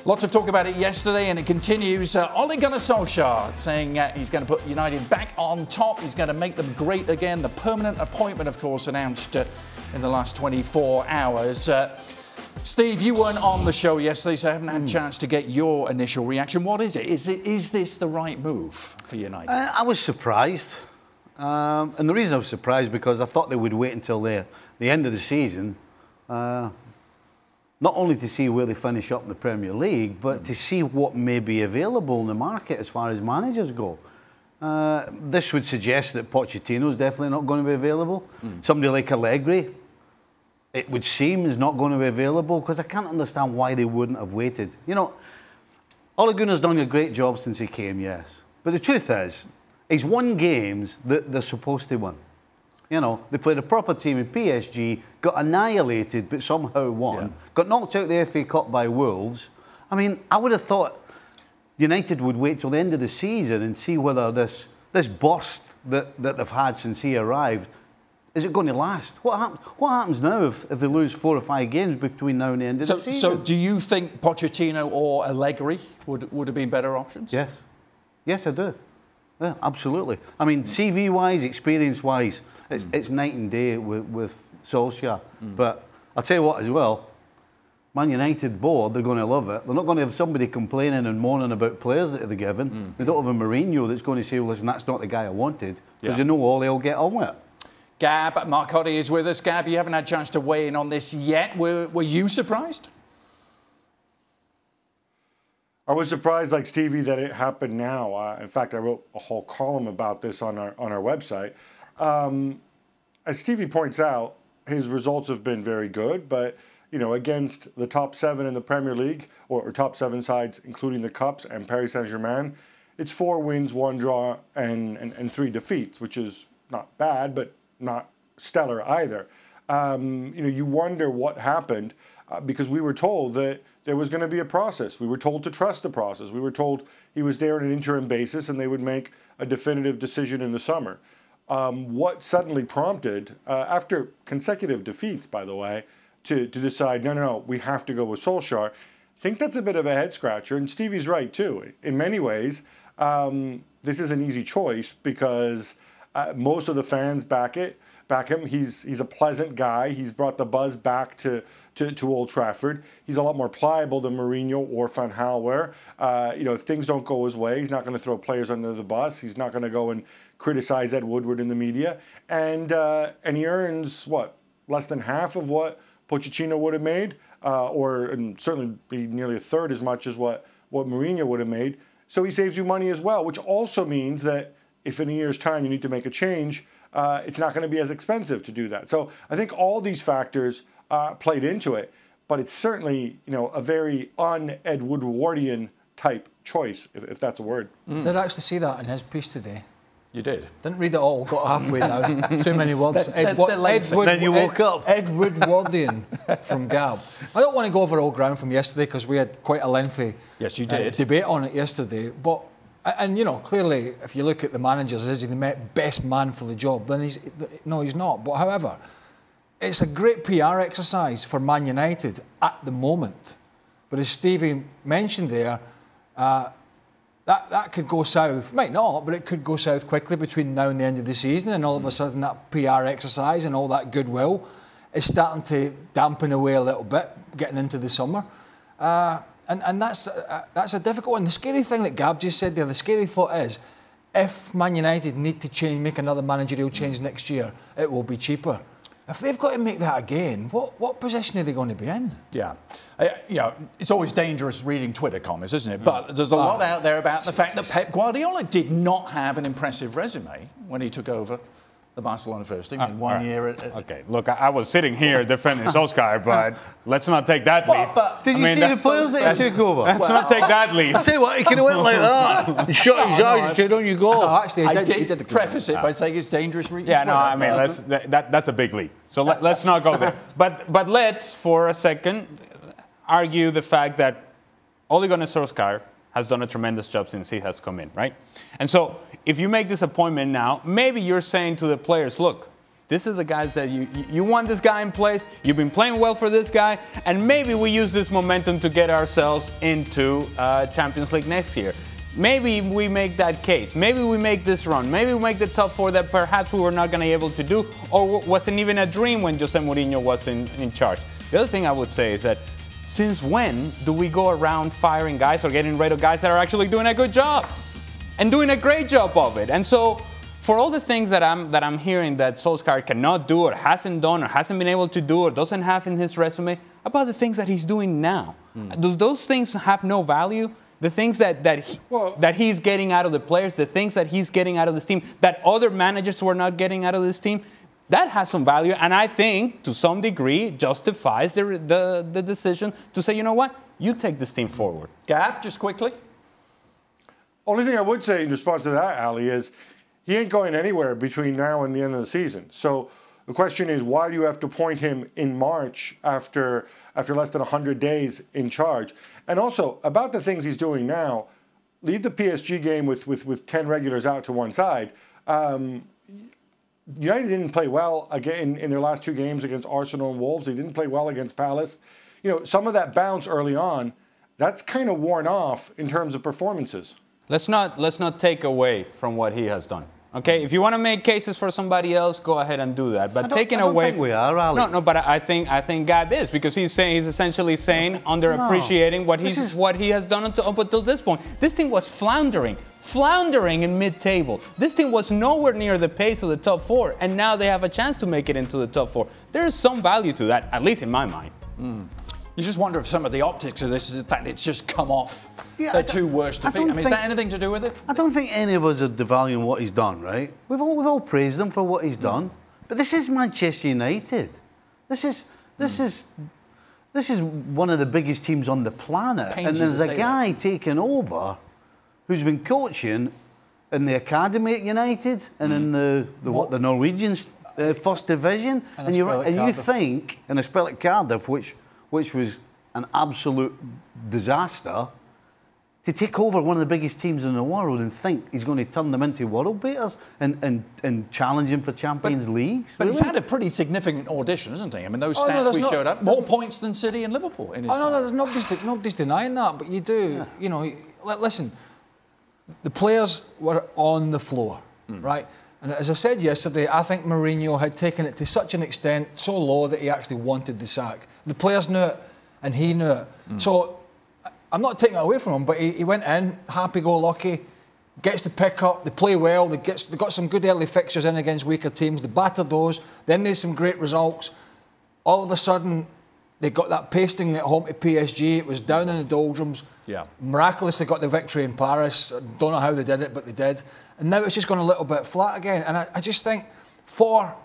Lots of talk about it yesterday, and it continues. Ole Gunnar Solskjaer saying he's going to put United back on top. He's going to make them great again. The permanent appointment, of course, announced in the last 24 hours. Steve, you weren't on the show yesterday, so I haven't had a chance to get your initial reaction. What is it? Is this the right move for United? I was surprised. And the reason I was surprised because I thought they would wait until the end of the season, not only to see where they finish up in the Premier League, but to see what may be available in the market as far as managers go. This would suggest that Pochettino's definitely not going to be available. Somebody like Allegri, it would seem, is not going to be available, because I can't understand why they wouldn't have waited. You know, Ole Gunnar's done a great job since he came, yes. But the truth is, he's won games that they're supposed to win. You know, they played a proper team in PSG, got annihilated, but somehow won. Got knocked out of the FA Cup by Wolves. I mean, I would have thought United would wait till the end of the season and see whether this burst that they've had since he arrived, is it going to last? What happens now if they lose 4 or 5 games between now and the end of the season? So do you think Pochettino or Allegri would have been better options? Yes. Yes, I do. Yeah, absolutely. I mean, CV-wise, experience-wise, it's night and day with Solskjaer. But I'll tell you what as well, Man United board, they're going to love it. They're not going to have somebody complaining and moaning about players that they're given. They don't have a Mourinho that's going to say, well, listen, that's not the guy I wanted. Because you know all they'll get on with it. Gab Marcotti is with us. Gab, you haven't had a chance to weigh in on this yet. Were you surprised? I was surprised, like Stevie, that it happened now. In fact, I wrote a whole column about this on our website. As Stevie points out, his results have been very good, but you know, against the top 7 in the Premier League, or top 7 sides, including the Cups and Paris Saint-Germain, it's 4 wins, 1 draw, and 3 defeats, which is not bad, but not stellar either. You know, you wonder what happened because we were told that there was going to be a process. We were told to trust the process. We were told he was there on an interim basis and they would make a definitive decision in the summer. What suddenly prompted, after consecutive defeats, by the way, to decide, no, we have to go with Solskjaer, I think that's a bit of a head-scratcher. And Stevie's right, too. In many ways, this is an easy choice because most of the fans back him. He's a pleasant guy. He's brought the buzz back to Old Trafford. He's a lot more pliable than Mourinho or Van Gaal were. You know, if things don't go his way, he's not going to throw players under the bus. He's not going to go and criticize Ed Woodward in the media. And he earns, what, less than half of what Pochettino would have made, and certainly be nearly a third as much as what Mourinho would have made. So he saves you money as well, which also means that if in a year's time you need to make a change, it's not going to be as expensive to do that. So I think all these factors played into it, but it's certainly, you know, a very un-Ed Woodwardian type choice, if that's a word. Did actually see that in his piece today. You did? Didn't read it all, got halfway now. Too many words. Then you woke up. Ed Woodwardian from Gab. I don't want to go over old ground from yesterday because we had quite a lengthy debate on it yesterday. But and you know, clearly, if you look at the managers, is he the best man for the job? Then he's not. But however, it's a great PR exercise for Man United at the moment. But as Stevie mentioned there, that could go south. Might not, but it could go south quickly between now and the end of the season. And all of a sudden, that PR exercise and all that goodwill is starting to dampen away a little bit, getting into the summer. And that's a difficult one. The scary thing that Gab just said there, the scary thought is, if Man United need to make another managerial change next year, it will be cheaper. If they've got to make that again, what position are they going to be in? Yeah. You know, it's always dangerous reading Twitter comments, isn't it? But there's a lot out there about the fact that Pep Guardiola did not have an impressive resume when he took over the Barcelona first team in 1 year. Okay, look, I was sitting here defending Solskjaer, but let's not take that lead. Did you see the players that he took over? Let's not take that lead. I'll tell you what, he could have went like that. He shut his eyes and said, on you go. No, actually, he did preface it by saying it's dangerous reading Yeah, Twitter. no, I mean, that's a big lead. So let's not go there. But let's, for a second, argue the fact that Ole Gunnar Solskjaer has done a tremendous job since he has come in, right? And so if you make this appointment now, maybe you're saying to the players, look, This is the guys that you want this guy in place. You've been playing well for this guy, and maybe we use this momentum to get ourselves into Champions League next year. Maybe we make that case. Maybe we make this run. Maybe we make the top 4 that perhaps we were not going to be able to do, or wasn't even a dream when Jose Mourinho was in charge. The other thing I would say is that since when do we go around firing guys or getting rid of guys that are actually doing a good job and doing a great job of it? And so, for all the things that I'm hearing that Solskjaer cannot do or hasn't done or hasn't been able to do or doesn't have in his resume, about the things that he's doing now, do those things have no value? The things that he's getting out of the players, the things that he's getting out of this team, that other managers were not getting out of this team, that has some value, and I think to some degree justifies the decision to say, you know what, you take this team forward. Gab, just quickly. Only thing I would say in response to that, Ali, is he ain't going anywhere between now and the end of the season. So the question is, why do you have to appoint him in March after less than 100 days in charge? And also, about the things he's doing now, leave the PSG game with 10 regulars out to one side. United didn't play well again in their last 2 games against Arsenal and Wolves. They didn't play well against Palace. You know, some of that bounce early on, that's kind of worn off in terms of performances. Let's not take away from what he has done. Okay, if you want to make cases for somebody else, go ahead and do that. But taking away, think we are, Ali. No, but I think Gab is, because he's essentially saying underappreciating what he has done up until this point. This team was floundering in mid-table. This team was nowhere near the pace of the top 4, and now they have a chance to make it into the top 4. There is some value to that, at least in my mind. You just wonder if some of the optics of this is the fact it's just come off. They're too worse to think. I mean, is that anything to do with it? I don't think any of us are devaluing what he's done, right? We've all praised him for what he's done. But this is Manchester United. This is one of the biggest teams on the planet. And there's a guy taking over who's been coaching in the academy at United and in the Norwegian first division. And you think, and a spell at Cardiff, which was an absolute disaster, to take over one of the biggest teams in the world and think he's going to turn them into world beaters and challenge him for Champions Leagues. But he's had a pretty significant audition, hasn't he? I mean, those stats we showed up, more points than City and Liverpool in his time. No, nobody's denying that, but you do. You know, listen, the players were on the floor, right? And as I said yesterday, I think Mourinho had taken it to such an extent, so low, that he actually wanted the sack. The players knew it, and he knew it. So I'm not taking it away from him, but he went in, happy-go-lucky, gets the pick-up, they play well, they got some good early fixtures in against weaker teams, they battered those, then there's some great results. All of a sudden, they got that pasting at home to PSG, it was down in the doldrums. Yeah. Miraculously got the victory in Paris, don't know how they did it, but they did. And now it's just gone a little bit flat again. And I just think for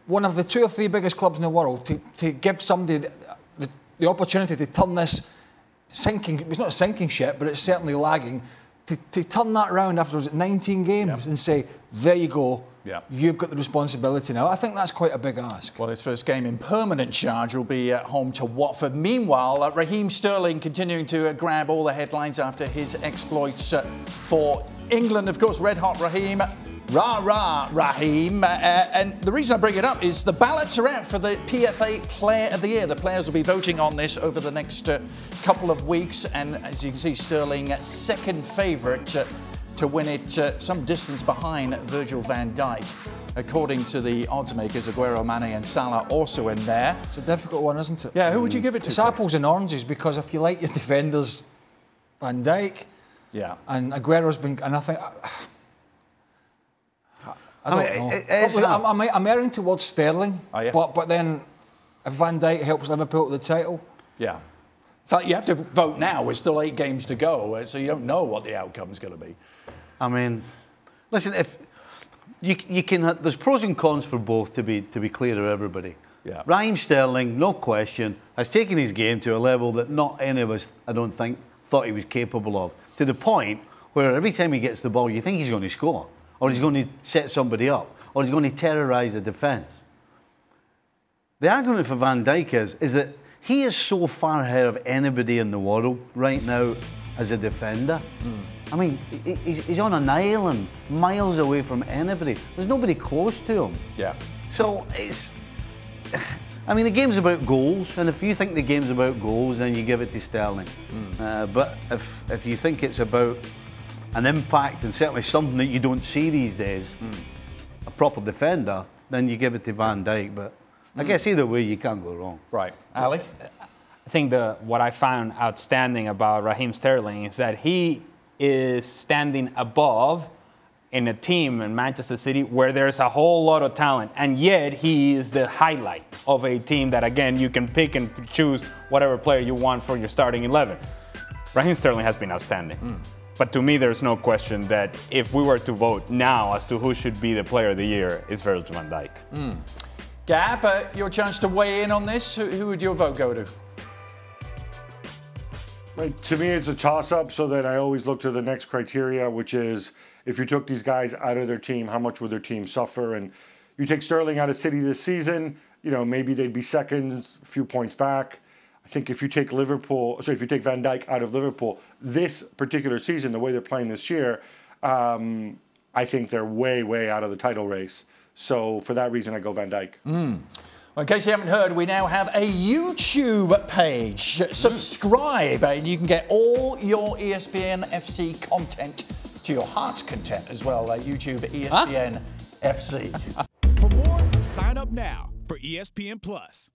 one of the 2 or 3 biggest clubs in the world to give somebody the opportunity to turn this sinking, it's not a sinking ship, but it's certainly lagging, to turn that around after 19 games and say, there you go, you've got the responsibility now. I think that's quite a big ask. Well, his first game in permanent charge will be at home to Watford. Meanwhile, Raheem Sterling continuing to grab all the headlines after his exploits for England. Of course, red-hot Raheem. Rah, Raheem. And the reason I bring it up is the ballots are out for the PFA Player of the Year. The players will be voting on this over the next couple of weeks. And as you can see, Sterling, second favourite to win it, some distance behind Virgil van Dijk. According to the odds makers, Aguero, Mane and Salah also in there. It's a difficult one, isn't it? Yeah, who would you give it to? It's apples and oranges, because if you like your defenders, Van Dijk, and Aguero's been, and I think... I don't know. I'm erring towards Sterling, but then if Van Dijk helps Liverpool to the title... Yeah. So you have to vote now. There's still 8 games to go, so you don't know what the outcome's going to be. I mean, listen, if you can, there's pros and cons for both, to be clear to everybody. Yeah. Raheem Sterling, no question, has taken his game to a level that not any of us, I don't think, thought he was capable of. To the point where every time he gets the ball, you think he's going to score, or he's going to set somebody up, or he's going to terrorise the defence. The argument for Van Dijk is that he is so far ahead of anybody in the world right now as a defender. I mean, he's on an island, miles away from anybody. There's nobody close to him. Yeah. So it's... I mean, the game's about goals, and if you think the game's about goals, then you give it to Sterling. But if you think it's about an impact and certainly something that you don't see these days, a proper defender, then you give it to Van Dijk. But I guess either way, you can't go wrong. Right. Ali? I think what I found outstanding about Raheem Sterling is that he is standing above in a team in Manchester City where there's a whole lot of talent, and yet he is the highlight of a team that, again, you can pick and choose whatever player you want for your starting 11. Raheem Sterling has been outstanding. But to me, there's no question that if we were to vote now as to who should be the player of the year, it's Virgil van Dijk. Gab, your chance to weigh in on this. Who would your vote go to? To me, it's a toss-up, so that I always look to the next criteria, which is if you took these guys out of their team, how much would their team suffer? And you take Sterling out of City this season, you know, maybe they'd be second, a few points back. I think if you take if you take Van Dijk out of Liverpool this particular season, the way they're playing this year, I think they're way, way out of the title race. So for that reason, I go Van Dijk. Well, in case you haven't heard, we now have a YouTube page. Subscribe and you can get all your ESPN FC content to your heart's content as well. YouTube ESPN FC. For more, sign up now for ESPN Plus.